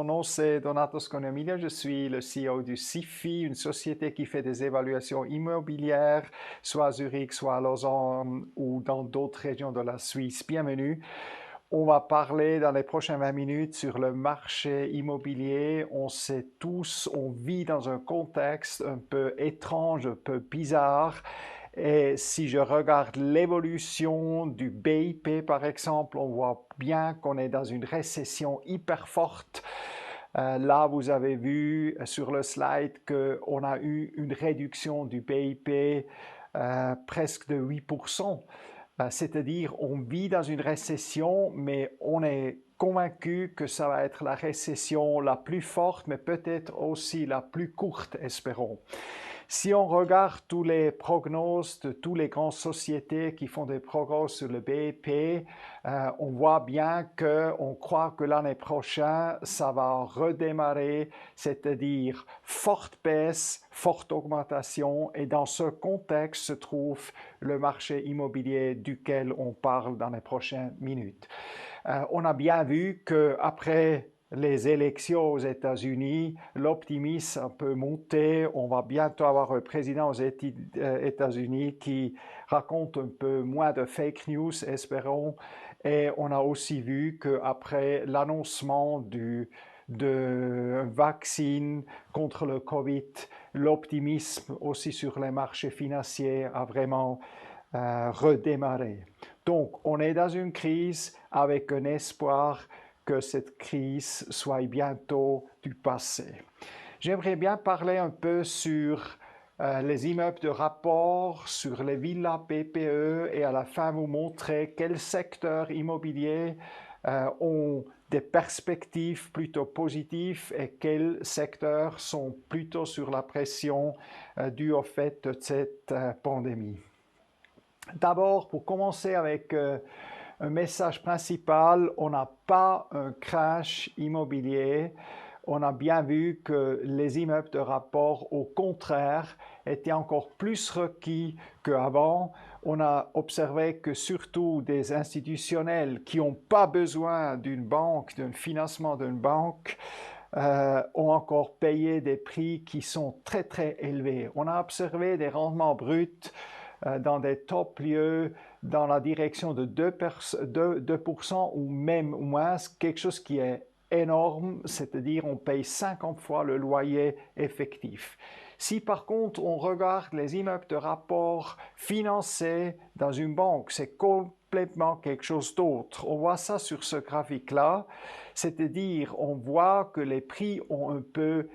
nom c'est Donato Scognamilia, je suis le CEO du SIFI, une société qui fait des évaluations immobilières, soit à Zurich, soit à Lausanne ou dans d'autres régions de la Suisse. Bienvenue. On va parler dans les prochaines 20 minutes sur le marché immobilier. On sait tous, on vit dans un contexte un peu étrange, un peu bizarre. Et si je regarde l'évolution du BIP, par exemple, on voit bien qu'on est dans une récession hyper forte. Là, vous avez vu sur le slide qu'on a eu une réduction du BIP presque de 8%. C'est-à-dire, on vit dans une récession, mais on est convaincu que ça va être la récession la plus forte, mais peut-être aussi la plus courte, espérons. Si on regarde tous les prognoses de toutes les grandes sociétés qui font des prognoses sur le BIP, on voit bien qu'on croit que l'année prochaine, ça va redémarrer, c'est-à-dire forte baisse, forte augmentation. Et dans ce contexte se trouve le marché immobilier duquel on parle dans les prochaines minutes. On a bien vu qu'après les élections aux États-Unis, l'optimisme peut monter. On va bientôt avoir un président aux États-Unis qui raconte un peu moins de fake news, espérons. Et on a aussi vu qu'après l'annoncement de vaccin contre le Covid, l'optimisme aussi sur les marchés financiers a vraiment redémarré. Donc, on est dans une crise avec un espoir que cette crise soit bientôt du passé. J'aimerais bien parler un peu sur les immeubles de rapport, sur les villas PPE et à la fin vous montrer quels secteurs immobiliers ont des perspectives plutôt positives et quels secteurs sont plutôt sur la pression due au fait de cette pandémie. D'abord, pour commencer avec un message principal, on n'a pas un crash immobilier. On a bien vu que les immeubles de rapport, au contraire, étaient encore plus requis qu'avant. On a observé que surtout des institutionnels qui n'ont pas besoin d'une banque, d'un financement d'une banque, ont encore payé des prix qui sont très très élevés. On a observé des rendements bruts dans des top lieux dans la direction de 2% ou même moins, quelque chose qui est énorme, c'est-à-dire on paye 50 fois le loyer effectif. Si par contre on regarde les immeubles de rapport financés dans une banque, c'est complètement quelque chose d'autre. On voit ça sur ce graphique-là, c'est-à-dire on voit que les prix ont un peu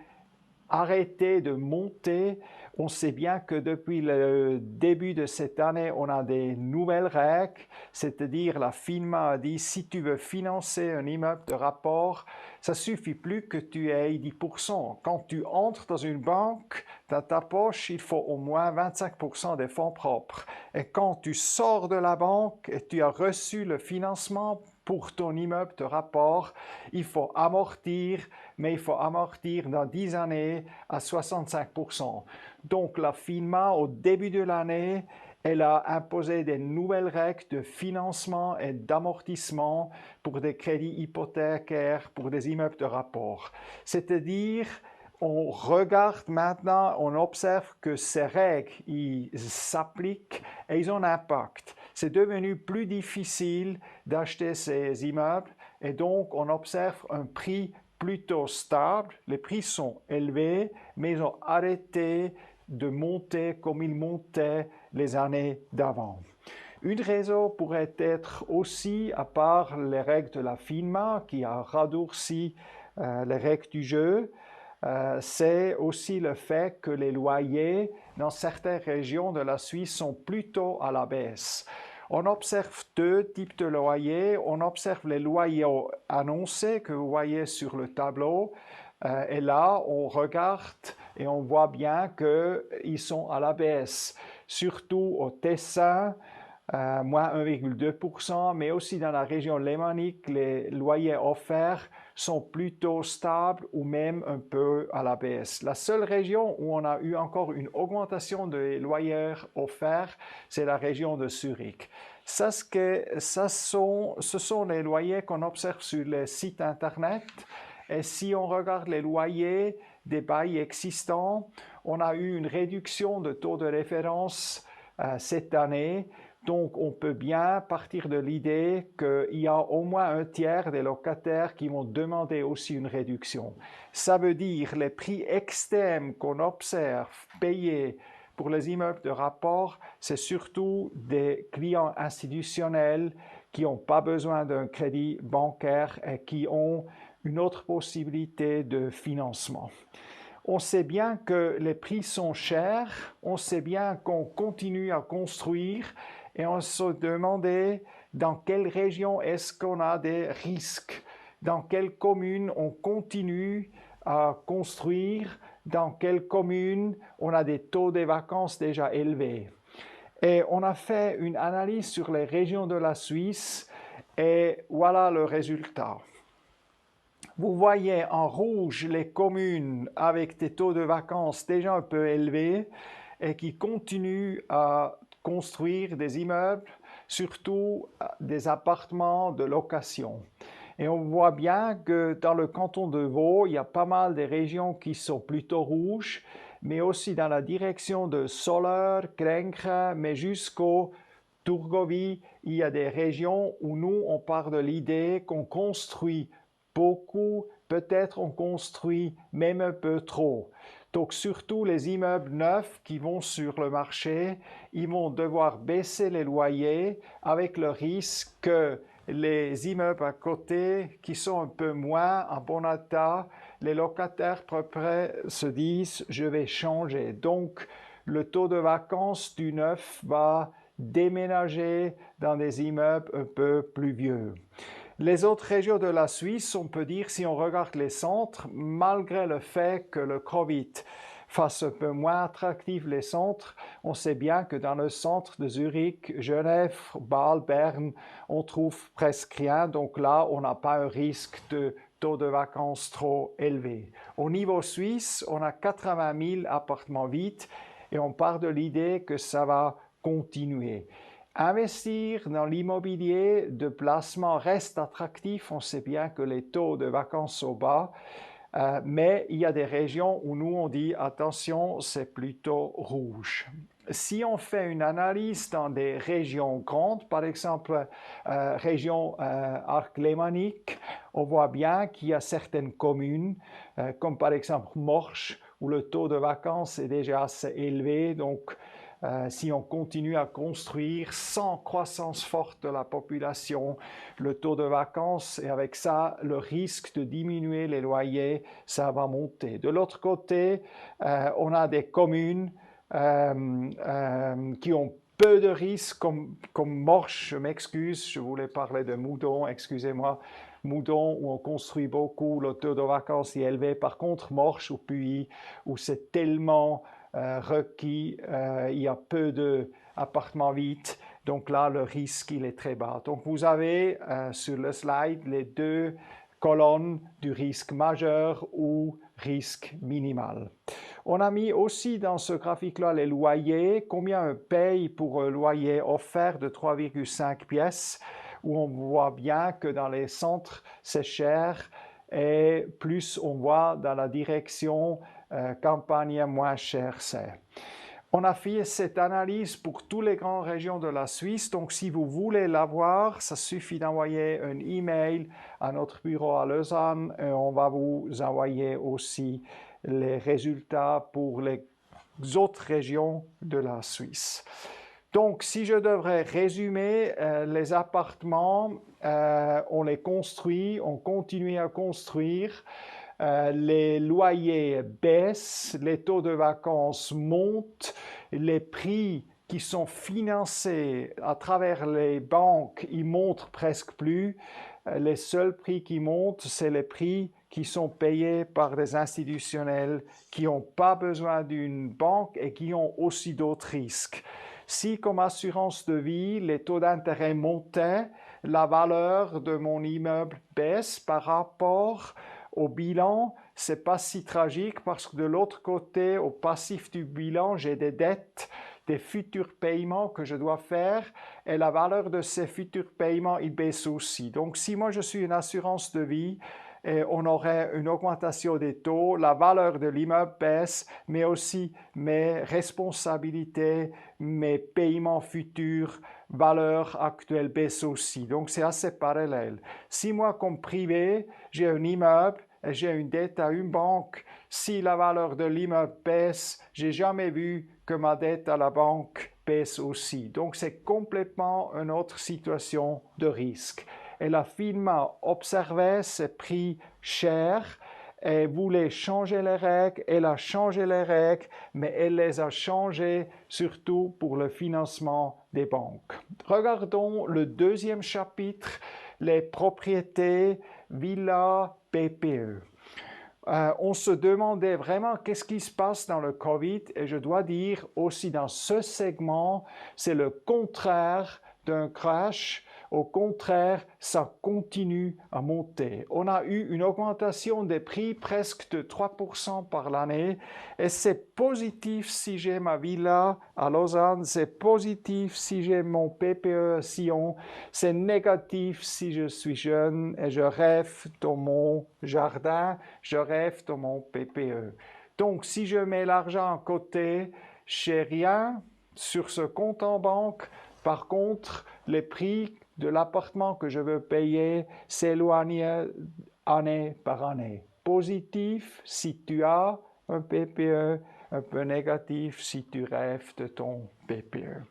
arrêté de monter. On sait bien que depuis le début de cette année, on a des nouvelles règles, c'est-à-dire la FINMA a dit si tu veux financer un immeuble de rapport, ça suffit plus que tu aies 10%. Quand tu entres dans une banque, dans ta poche, il faut au moins 25% des fonds propres. Et quand tu sors de la banque et tu as reçu le financement pour ton immeuble de rapport, il faut amortir, mais il faut amortir dans 10 années à 65%. Donc la FINMA, au début de l'année, elle a imposé des nouvelles règles de financement et d'amortissement pour des crédits hypothécaires, pour des immeubles de rapport. C'est-à-dire, on regarde maintenant, on observe que ces règles, ils s'appliquent et ils ont un impact. C'est devenu plus difficile d'acheter ces immeubles et donc on observe un prix plutôt stable. Les prix sont élevés, mais ils ont arrêté de monter comme ils montaient les années d'avant. Une raison pourrait être aussi, à part les règles de la FINMA qui a raccourci les règles du jeu, c'est aussi le fait que les loyers dans certaines régions de la Suisse sont plutôt à la baisse. On observe deux types de loyers. On observe les loyers annoncés que vous voyez sur le tableau. Et là, on regarde et on voit bien qu'ils sont à la baisse, surtout au Tessin, moins 1,2%, mais aussi dans la région lémanique, les loyers offerts sont plutôt stables ou même un peu à la baisse. La seule région où on a eu encore une augmentation des loyers offerts, c'est la région de Zurich. Ce sont les loyers qu'on observe sur les sites internet Et si on regarde les loyers des bails existants, on a eu une réduction de taux de référence cette année. Donc, on peut bien partir de l'idée qu'il y a au moins un tiers des locataires qui vont demander aussi une réduction. Ça veut dire les prix externes qu'on observe payés pour les immeubles de rapport, c'est surtout des clients institutionnels qui n'ont pas besoin d'un crédit bancaire et qui ont une autre possibilité de financement. On sait bien que les prix sont chers, on sait bien qu'on continue à construire et on se demandait dans quelle région est-ce qu'on a des risques, dans quelle commune on continue à construire, dans quelle commune on a des taux de vacances déjà élevés. Et on a fait une analyse sur les régions de la Suisse et voilà le résultat. Vous voyez en rouge les communes avec des taux de vacances déjà un peu élevés et qui continuent à construire des immeubles, surtout des appartements de location. Et on voit bien que dans le canton de Vaud, il y a pas mal de régions qui sont plutôt rouges, mais aussi dans la direction de Soleure, Krenkhe, mais jusqu'au Tourgovie, il y a des régions où nous, on part de l'idée qu'on construit beaucoup, peut-être on construit même un peu trop. Donc surtout les immeubles neufs qui vont sur le marché, ils vont devoir baisser les loyers avec le risque que les immeubles à côté qui sont un peu moins en bon état, les locataires près se disent je vais changer. Donc le taux de vacances du neuf va déménager dans des immeubles un peu plus vieux. Les autres régions de la Suisse, on peut dire, si on regarde les centres, malgré le fait que le Covid fasse un peu moins attractif les centres, on sait bien que dans le centre de Zurich, Genève, Bâle, Berne, on trouve presque rien. Donc là, on n'a pas un risque de taux de vacances trop élevé. Au niveau suisse, on a 80 000 appartements vides et on part de l'idée que ça va continuer. Investir dans l'immobilier de placement reste attractif. On sait bien que les taux de vacances sont bas, mais il y a des régions où nous on dit attention, c'est plutôt rouge. Si on fait une analyse dans des régions grandes, par exemple région arc lémanique, on voit bien qu'il y a certaines communes, comme par exemple Morges, où le taux de vacances est déjà assez élevé. Donc si on continue à construire sans croissance forte de la population, le taux de vacances et avec ça, le risque de diminuer les loyers, ça va monter. De l'autre côté, on a des communes qui ont peu de risques, comme Morges, je m'excuse, je voulais parler de Moudon, excusez-moi. Moudon, où on construit beaucoup, le taux de vacances est élevé. Par contre, Morges ou Puy, où c'est tellement requis, il y a peu d'appartements vides, donc là le risque il est très bas. Donc vous avez sur le slide les deux colonnes du risque majeur ou risque minimal. On a mis aussi dans ce graphique-là les loyers, combien on paye pour un loyer offert de 3,5 pièces, où on voit bien que dans les centres c'est cher et plus on voit dans la direction campagne moins cher c'est. On a fait cette analyse pour toutes les grandes régions de la Suisse, donc si vous voulez la voir, ça suffit d'envoyer un email à notre bureau à Lausanne et on va vous envoyer aussi les résultats pour les autres régions de la Suisse. Donc, si je devrais résumer, les appartements, on les construit, on continue à construire. Les loyers baissent, les taux de vacances montent, les prix qui sont financés à travers les banques, ils montent presque plus. Les seuls prix qui montent, c'est les prix qui sont payés par des institutionnels qui n'ont pas besoin d'une banque et qui ont aussi d'autres risques. Si, comme assurance de vie, les taux d'intérêt montaient, la valeur de mon immeuble baisse par rapport au bilan, c'est pas si tragique parce que de l'autre côté, au passif du bilan, j'ai des dettes, des futurs paiements que je dois faire et la valeur de ces futurs paiements, il baisse aussi. Donc, si moi je suis une assurance de vie, et on aurait une augmentation des taux, la valeur de l'immeuble baisse, mais aussi mes responsabilités, mes paiements futurs, valeur actuelle baissent aussi. Donc c'est assez parallèle. Si moi, comme privé, j'ai un immeuble et j'ai une dette à une banque, si la valeur de l'immeuble baisse, j'ai jamais vu que ma dette à la banque baisse aussi. Donc c'est complètement une autre situation de risque. Et la firme a observé, c'est pris cher, et voulait changer les règles, elle a changé les règles, mais elle les a changées surtout pour le financement des banques. Regardons le deuxième chapitre, les propriétés, villas, PPE. On se demandait vraiment qu'est-ce qui se passe dans le COVID et je dois dire aussi dans ce segment, c'est le contraire d'un crash. Au contraire, ça continue à monter. On a eu une augmentation des prix presque de 3% par l'année et c'est positif si j'ai ma villa à Lausanne, c'est positif si j'ai mon PPE à Sion, c'est négatif si je suis jeune et je rêve dans mon jardin, je rêve dans mon PPE. Donc si je mets l'argent à côté, je n'ai rien sur ce compte en banque. Par contre, les prix de l'appartement que je veux payer s'éloignent année par année. Positif si tu as un PPE, un peu négatif si tu rêves de ton PPE.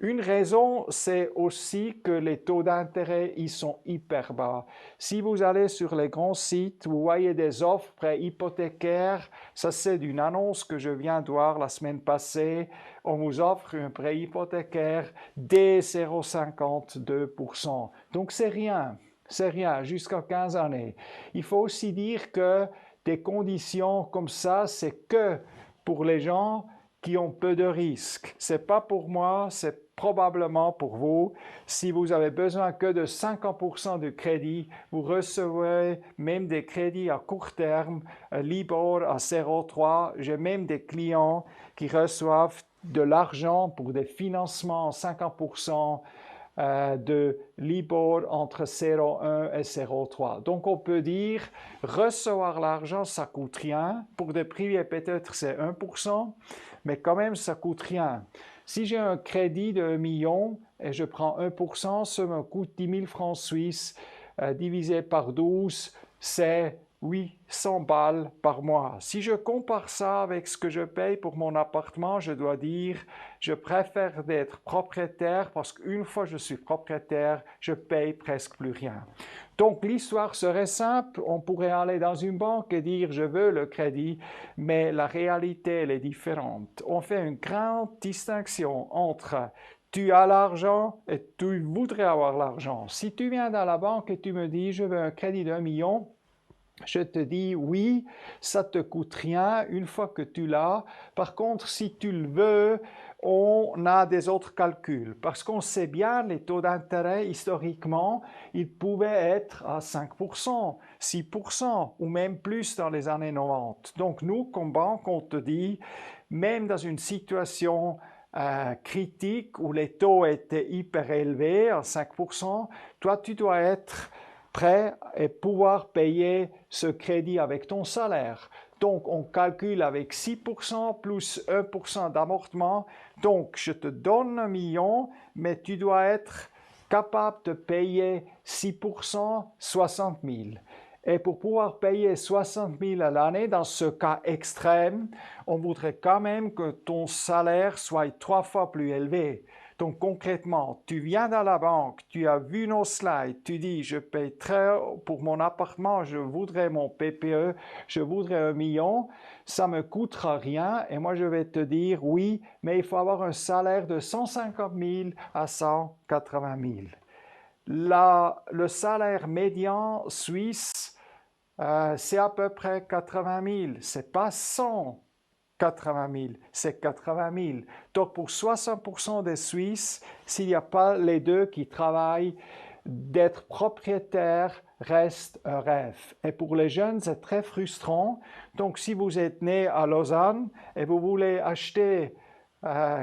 Une raison, c'est aussi que les taux d'intérêt, ils sont hyper bas. Si vous allez sur les grands sites, vous voyez des offres prêts hypothécaires. Ça, c'est d'une annonce que je viens de voir la semaine passée. On vous offre un prêt hypothécaire dès 0,52%. Donc, c'est rien. C'est rien, jusqu'à 15 années. Il faut aussi dire que des conditions comme ça, c'est que pour les gens qui ont peu de risques. C'est pas pour moi, c'est probablement pour vous. Si vous avez besoin que de 50% de crédit, vous recevez même des crédits à court terme, Libor à 0,3. J'ai même des clients qui reçoivent de l'argent pour des financements à 50% de Libor entre 0,1 et 0,3. Donc on peut dire recevoir l'argent, ça coûte rien. Pour des privés, peut-être c'est 1%, mais quand même ça coûte rien. Si j'ai un crédit de 1 million et je prends 1%, ça me coûte 10 000 francs suisses divisé par 12, c'est 800 balles par mois. Si je compare ça avec ce que je paye pour mon appartement, je dois dire, je préfère d'être propriétaire parce qu'une fois je suis propriétaire, je paye presque plus rien. Donc l'histoire serait simple, on pourrait aller dans une banque et dire je veux le crédit, mais la réalité elle est différente. On fait une grande distinction entre tu as l'argent et tu voudrais avoir l'argent. Si tu viens dans la banque et tu me dis je veux un crédit d'1 million, je te dis oui, ça te coûte rien une fois que tu l'as. Par contre, si tu le veux, on a des autres calculs. Parce qu'on sait bien, les taux d'intérêt, historiquement, ils pouvaient être à 5%, 6% ou même plus dans les années 90. Donc nous, comme banque, on te dit, même dans une situation critique où les taux étaient hyper élevés, à 5%, toi, tu dois être prêt et pouvoir payer ce crédit avec ton salaire. Donc, on calcule avec 6% plus 1% d'amortissement. Donc, je te donne 1 million, mais tu dois être capable de payer 6%, 60 000. Et pour pouvoir payer 60 000 à l'année, dans ce cas extrême, on voudrait quand même que ton salaire soit 3 fois plus élevé. Donc concrètement, tu viens dans la banque, tu as vu nos slides, tu dis je paye très pour mon appartement, je voudrais mon PPE, je voudrais 1 million, ça me coûtera rien et moi je vais te dire oui, mais il faut avoir un salaire de 150 000 à 180 000. Le salaire médian suisse, c'est à peu près 80 000, c'est pas 180 000, c'est 80 000. Donc pour 60% des Suisses, s'il n'y a pas les deux qui travaillent, d'être propriétaire reste un rêve. Et pour les jeunes, c'est très frustrant. Donc si vous êtes né à Lausanne et vous voulez acheter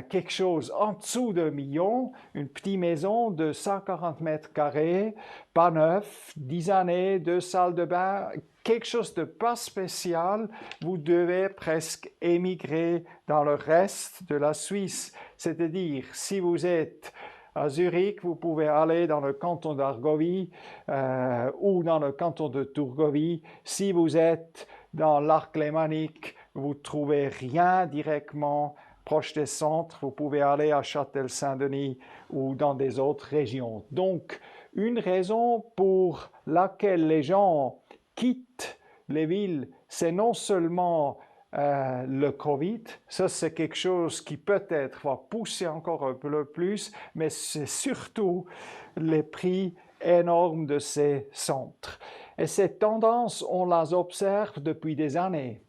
quelque chose en dessous de 1 million, une petite maison de 140 mètres carrés, pas neuf, 10 années, 2 salles de bain, quelque chose de pas spécial, vous devez presque émigrer dans le reste de la Suisse. C'est-à-dire, si vous êtes à Zurich, vous pouvez aller dans le canton d'Argovie ou dans le canton de Tourgovie. Si vous êtes dans l'arc lémanique, vous ne trouvez rien directement proche des centres. Vous pouvez aller à Châtel-Saint-Denis ou dans des autres régions. Donc, une raison pour laquelle les gens quittent les villes, c'est non seulement le COVID, ça c'est quelque chose qui peut-être va pousser encore un peu plus, mais c'est surtout les prix énormes de ces centres. Et ces tendances, on les observe depuis des années.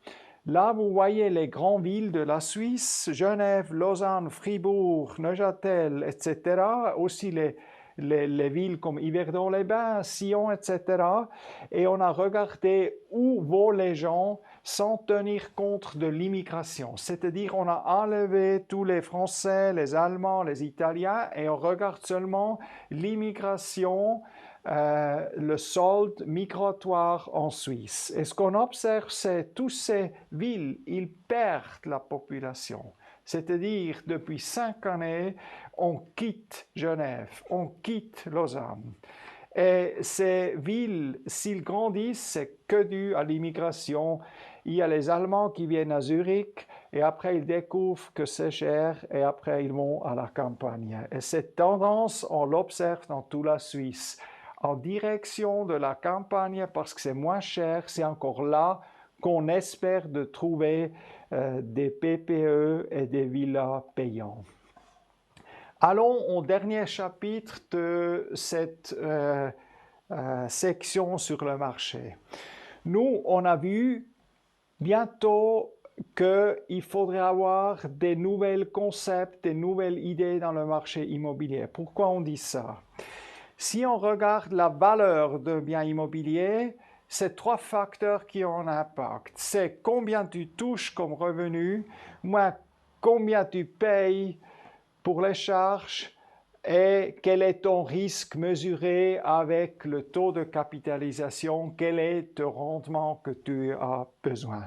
Là, vous voyez les grandes villes de la Suisse, Genève, Lausanne, Fribourg, Neuchâtel, etc. Aussi les villes comme Yverdon-les-Bains, Sion, etc. Et on a regardé où vont les gens sans tenir compte de l'immigration. C'est-à-dire, on a enlevé tous les Français, les Allemands, les Italiens, et on regarde seulement l'immigration, le solde migratoire en Suisse. Et ce qu'on observe, c'est que toutes ces villes, ils perdent la population. C'est-à-dire, depuis 5 années, on quitte Genève, on quitte Lausanne. Et ces villes, s'ils grandissent, c'est que dû à l'immigration. Il y a les Allemands qui viennent à Zurich et après ils découvrent que c'est cher et après ils vont à la campagne. Et cette tendance, on l'observe dans toute la Suisse. En direction de la campagne parce que c'est moins cher, c'est encore là qu'on espère de trouver des PPE et des villas payants. Allons au dernier chapitre de cette section sur le marché. Nous, on a vu bientôt qu'il faudrait avoir des nouveaux concepts, des nouvelles idées dans le marché immobilier. Pourquoi on dit ça? Si on regarde la valeur d'un bien immobilier, c'est 3 facteurs qui ont un impact. C'est combien tu touches comme revenu, moins combien tu payes pour les charges et quel est ton risque mesuré avec le taux de capitalisation, quel est le rendement que tu as besoin.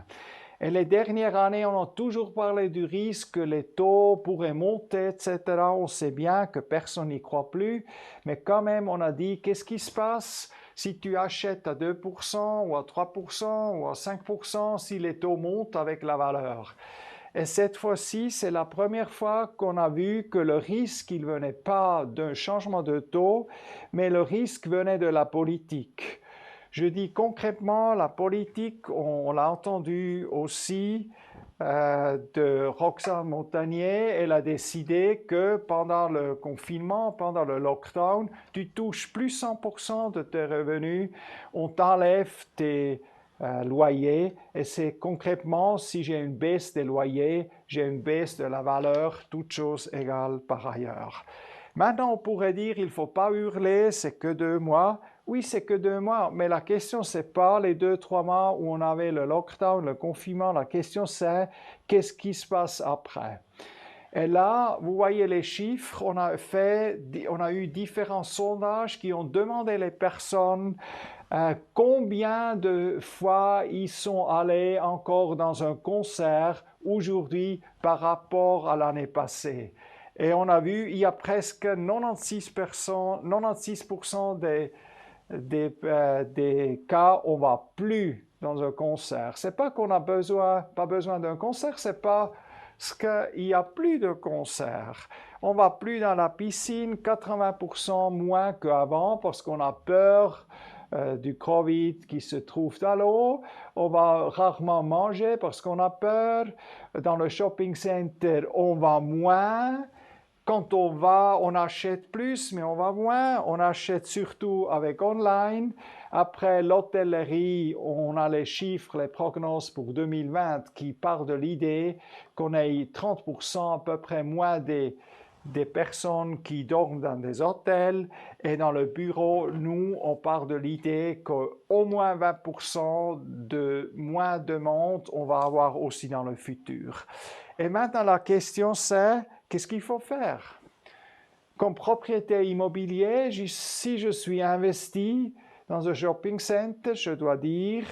Et les dernières années, on a toujours parlé du risque que les taux pourraient monter, etc. On sait bien que personne n'y croit plus, mais quand même, on a dit, qu'est-ce qui se passe si tu achètes à 2% ou à 3% ou à 5% si les taux montent avec la valeur? Et cette fois-ci, c'est la première fois qu'on a vu que le risque, il venait pas d'un changement de taux, mais le risque venait de la politique. Je dis concrètement, la politique, on l'a entendu aussi de Roxane Montagnier, elle a décidé que pendant le confinement, pendant le lockdown, tu touches plus 100% de tes revenus, on t'enlève tes loyers et c'est concrètement si j'ai une baisse des loyers, j'ai une baisse de la valeur, toutes choses égales par ailleurs. Maintenant, on pourrait dire, il ne faut pas hurler, c'est que 2 mois. Oui, c'est que 2 mois, mais la question, ce n'est pas les 2-3 mois où on avait le lockdown, le confinement. La question, c'est qu'est-ce qui se passe après? Et là, vous voyez les chiffres, on a eu différents sondages qui ont demandé les personnes combien de fois ils sont allés encore dans un concert aujourd'hui par rapport à l'année passée. Et on a vu, il y a presque 96% des cas, on ne va plus dans un concert. Ce n'est pas qu'on n'a pas besoin d'un concert, c'est pas ce qu'il n'y a plus de concerts. On ne va plus dans la piscine, 80% moins qu'avant parce qu'on a peur du Covid qui se trouve à l'eau. On va rarement manger parce qu'on a peur. Dans le shopping center, on va moins. Quand on va, on achète plus, mais on va moins. On achète surtout avec online. Après l'hôtellerie, on a les chiffres, les prognoses pour 2020 qui partent de l'idée qu'on ait 30% à peu près moins des des personnes qui dorment dans des hôtels et dans le bureau, nous, on part de l'idée qu'au moins 20% de moins de monde, on va avoir aussi dans le futur. Et maintenant, la question c'est, qu'est-ce qu'il faut faire? Comme propriétaire immobilier, si je suis investi dans un shopping center, je dois dire,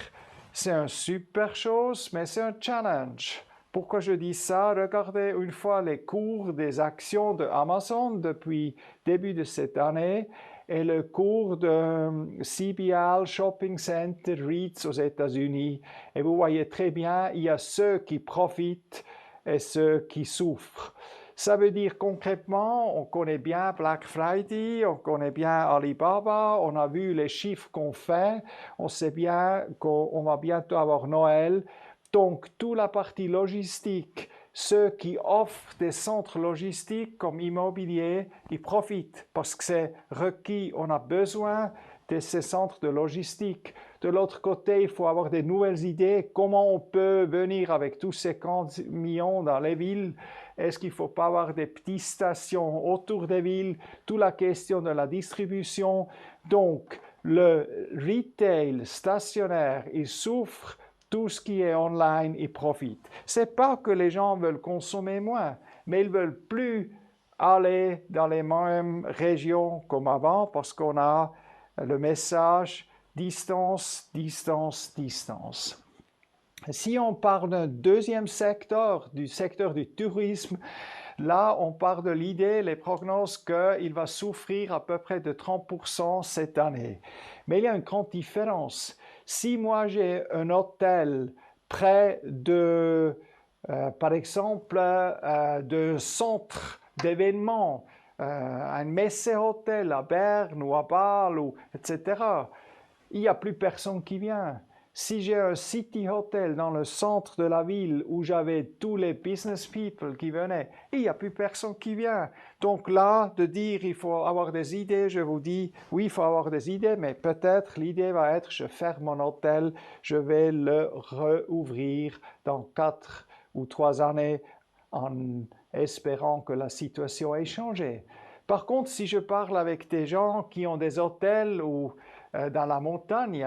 c'est une super chose, mais c'est un challenge. Pourquoi je dis ça? Regardez une fois les cours des actions de Amazon depuis début de cette année et le cours de CBL Shopping Center REITs aux États-Unis. Et vous voyez très bien, il y a ceux qui profitent et ceux qui souffrent. Ça veut dire concrètement, on connaît bien Black Friday, on connaît bien Alibaba, on a vu les chiffres qu'on fait, on sait bien qu'on va bientôt avoir Noël. Donc, toute la partie logistique, ceux qui offrent des centres logistiques comme immobilier, ils profitent parce que c'est requis, on a besoin de ces centres de logistique. De l'autre côté, il faut avoir des nouvelles idées, comment on peut venir avec tous ces camions dans les villes. Est-ce qu'il ne faut pas avoir des petites stations autour des villes? Toute la question de la distribution. Donc, le retail stationnaire, il souffre. Tout ce qui est online, il profite. Ce n'est pas que les gens veulent consommer moins, mais ils ne veulent plus aller dans les mêmes régions comme avant parce qu'on a le message distance, distance, distance. Si on parle d'un deuxième secteur, du secteur du tourisme, là, on part de l'idée, les prognoses, qu'il va souffrir à peu près de 30% cette année. Mais il y a une grande différence. Si moi j'ai un hôtel près de, par exemple, de centre d'événements, un Messe Hotel à Berne ou à Bâle, etc., il n'y a plus personne qui vient. Si j'ai un City Hotel dans le centre de la ville où j'avais tous les business people qui venaient, il n'y a plus personne qui vient. Donc là, de dire il faut avoir des idées, je vous dis, oui, il faut avoir des idées, mais peut-être l'idée va être, je ferme mon hôtel, je vais le rouvrir dans 4 ou 3 années en espérant que la situation ait changé. Par contre, si je parle avec des gens qui ont des hôtels ou dans la montagne,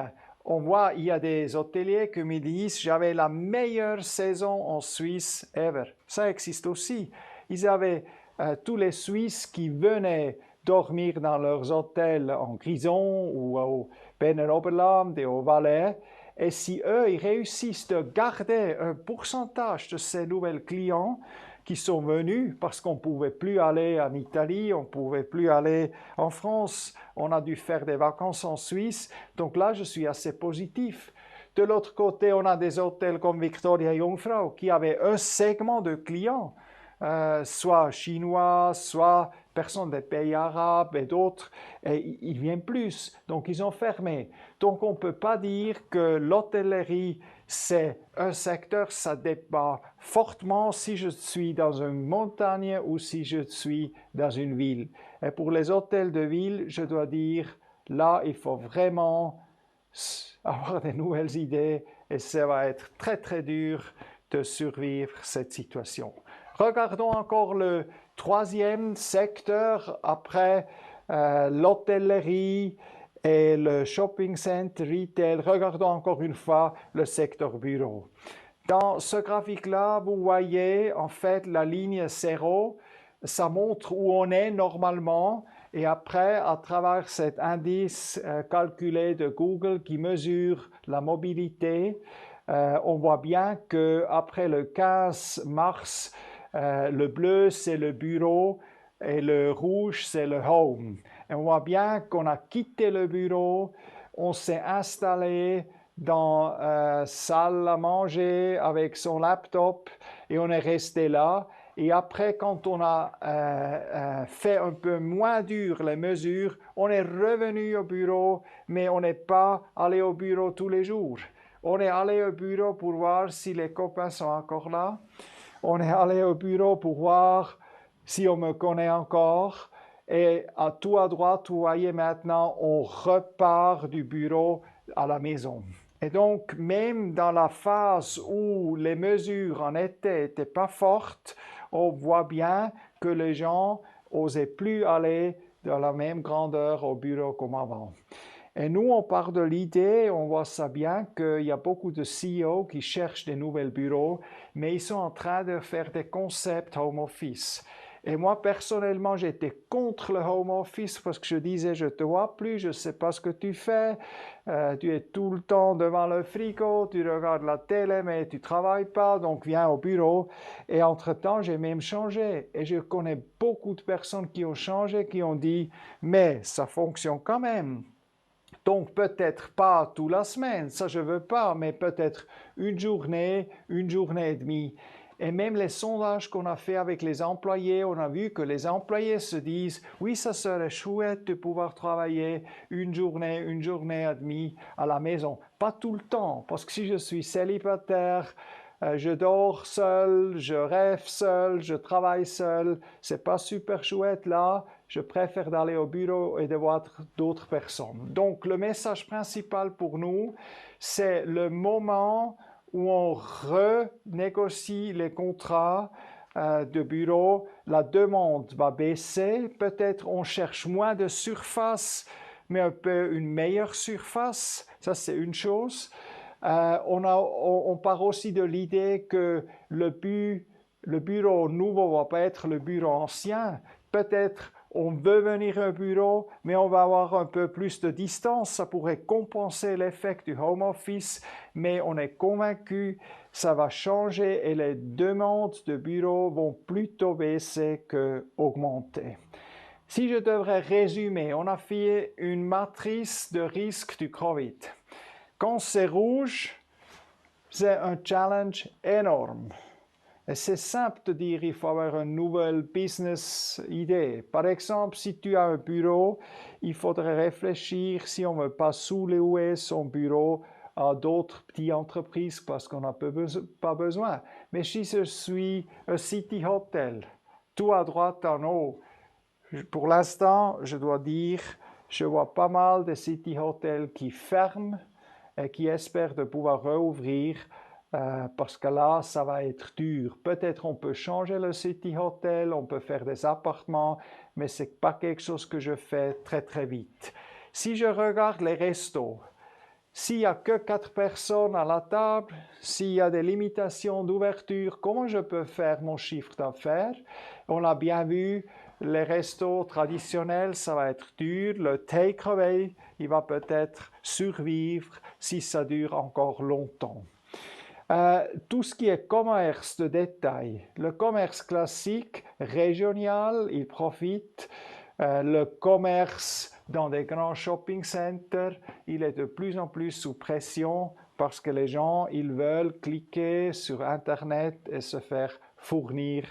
on voit, il y a des hôteliers qui me disent, j'avais la meilleure saison en Suisse ever. Ça existe aussi. Ils avaient tous les Suisses qui venaient dormir dans leurs hôtels en Grison ou au Berner Oberland et au Valais. Et si eux, ils réussissent de garder un pourcentage de ces nouveaux clients qui sont venus parce qu'on ne pouvait plus aller en Italie, on ne pouvait plus aller en France, on a dû faire des vacances en Suisse. Donc là, je suis assez positif. De l'autre côté, on a des hôtels comme Victoria Jungfrau qui avaient un segment de clients, soit chinois, soit personnes des pays arabes et d'autres, et ils viennent plus. Donc, ils ont fermé. Donc, on ne peut pas dire que l'hôtellerie, c'est un secteur, ça dépend fortement si je suis dans une montagne ou si je suis dans une ville. Et pour les hôtels de ville, je dois dire, là, il faut vraiment avoir des nouvelles idées et ça va être très, très dur de survivre cette situation. Regardons encore le troisième secteur après l'hôtellerie et le shopping center, retail. Regardons encore une fois le secteur bureau. Dans ce graphique-là, vous voyez en fait la ligne 0. Ça montre où on est normalement. Et après, à travers cet indice calculé de Google qui mesure la mobilité, on voit bien qu'après le 15 mars, le bleu, c'est le bureau et le rouge, c'est le home. Et on voit bien qu'on a quitté le bureau, on s'est installé dans salle à manger avec son laptop et on est resté là. Et après, quand on a fait un peu moins dur les mesures, on est revenu au bureau, mais on n'est pas allé au bureau tous les jours. On est allé au bureau pour voir si les copains sont encore là. On est allé au bureau pour voir si on me connaît encore. Et à tout à droite, vous voyez maintenant, on repart du bureau à la maison. Et donc, même dans la phase où les mesures en été n'étaient pas fortes, on voit bien que les gens n'osaient plus aller de la même grandeur au bureau comme avant. Et nous, on part de l'idée, on voit ça bien, qu'il y a beaucoup de CEO qui cherchent des nouveaux bureaux, mais ils sont en train de faire des concepts home office. Et moi, personnellement, j'étais contre le home office parce que je disais, je ne te vois plus, je ne sais pas ce que tu fais, tu es tout le temps devant le frigo, tu regardes la télé, mais tu ne travailles pas, donc viens au bureau. Et entre-temps, j'ai même changé. Et je connais beaucoup de personnes qui ont changé, qui ont dit, mais ça fonctionne quand même. Donc peut-être pas toute la semaine, ça je veux pas, mais peut-être une journée et demie. Et même les sondages qu'on a fait avec les employés, on a vu que les employés se disent oui, ça serait chouette de pouvoir travailler une journée et demie à la maison. Pas tout le temps, parce que si je suis célibataire, je dors seul, je rêve seul, je travaille seul, c'est pas super chouette là. Je préfère d'aller au bureau et de voir d'autres personnes. Donc le message principal pour nous, c'est le moment où on renégocie les contrats de bureau. La demande va baisser, peut-être on cherche moins de surface, mais un peu une meilleure surface. Ça, c'est une chose. On part aussi de l'idée que le bureau nouveau ne va pas être le bureau ancien. Peut-être on veut venir au bureau, mais on va avoir un peu plus de distance. Ça pourrait compenser l'effet du home office, mais on est convaincu que ça va changer et les demandes de bureau vont plutôt baisser qu'augmenter. Si je devrais résumer, on a fait une matrice de risque du COVID. Quand c'est rouge, c'est un challenge énorme. Et c'est simple de dire qu'il faut avoir une nouvelle business idée. Par exemple, si tu as un bureau, il faudrait réfléchir si on ne veut pas sous-louer son bureau à d'autres petites entreprises parce qu'on n'a pas besoin. Mais si je suis un city hotel, tout à droite en haut, pour l'instant, je dois dire, je vois pas mal de city hotels qui ferment et qui espèrent de pouvoir rouvrir parce que là, ça va être dur. Peut-être on peut changer le city hotel, on peut faire des appartements, mais ce n'est pas quelque chose que je fais très très vite. Si je regarde les restos, s'il n'y a que 4 personnes à la table, s'il y a des limitations d'ouverture, comment je peux faire mon chiffre d'affaires? On a bien vu, les restos traditionnels, ça va être dur. Le takeaway, il va peut-être survivre si ça dure encore longtemps. Tout ce qui est commerce de détail, le commerce classique, régional, il profite. Le commerce dans des grands shopping centers, il est de plus en plus sous pression parce que les gens, ils veulent cliquer sur Internet et se faire fournir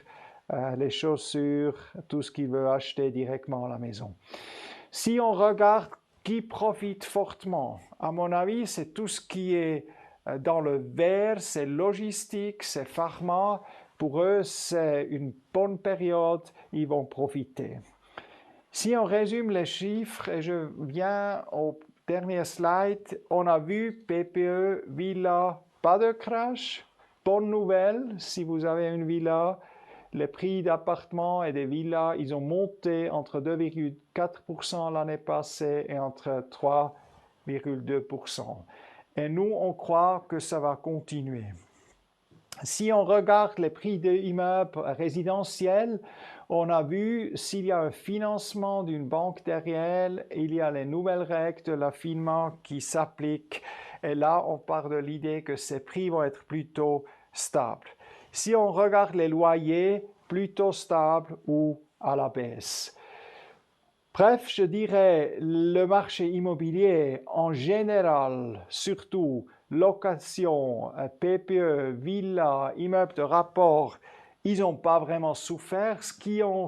les chaussures, tout ce qu'ils veulent acheter directement à la maison. Si on regarde qui profite fortement, à mon avis, c'est tout ce qui est dans le vert, c'est logistique, c'est pharma. Pour eux, c'est une bonne période, ils vont profiter. Si on résume les chiffres, et je viens au dernier slide, on a vu PPE, villa, pas de crash. Bonne nouvelle, si vous avez une villa, les prix d'appartements et des villas, ils ont monté entre 2,4% l'année passée et entre 3,2%. Et nous, on croit que ça va continuer. Si on regarde les prix des immeubles résidentiels, on a vu s'il y a un financement d'une banque derrière, il y a les nouvelles règles de l'affinement qui s'appliquent. Et là, on part de l'idée que ces prix vont être plutôt stables. Si on regarde les loyers, plutôt stables ou à la baisse. Bref, je dirais le marché immobilier en général, surtout location, PPE, villa, immeubles de rapport, ils n'ont pas vraiment souffert. Ce qui a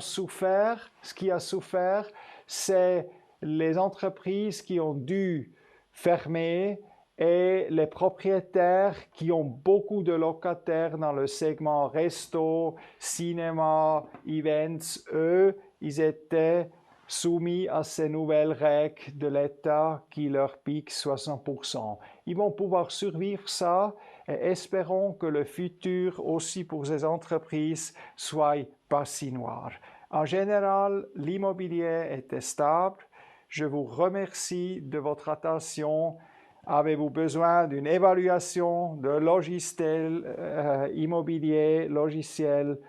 souffert, c'est les entreprises qui ont dû fermer et les propriétaires qui ont beaucoup de locataires dans le segment resto, cinéma, events, eux, ils étaient soumis à ces nouvelles règles de l'État qui leur piquent 60%. Ils vont pouvoir survivre ça et espérons que le futur aussi pour ces entreprises soit pas si noir. En général, l'immobilier est stable. Je vous remercie de votre attention. Avez-vous besoin d'une évaluation de logiciel immobilier, logiciel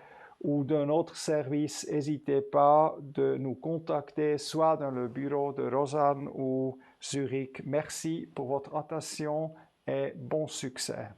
ou d'un autre service? N'hésitez pas de nous contacter soit dans le bureau de Lausanne ou Zurich. Merci pour votre attention et bon succès.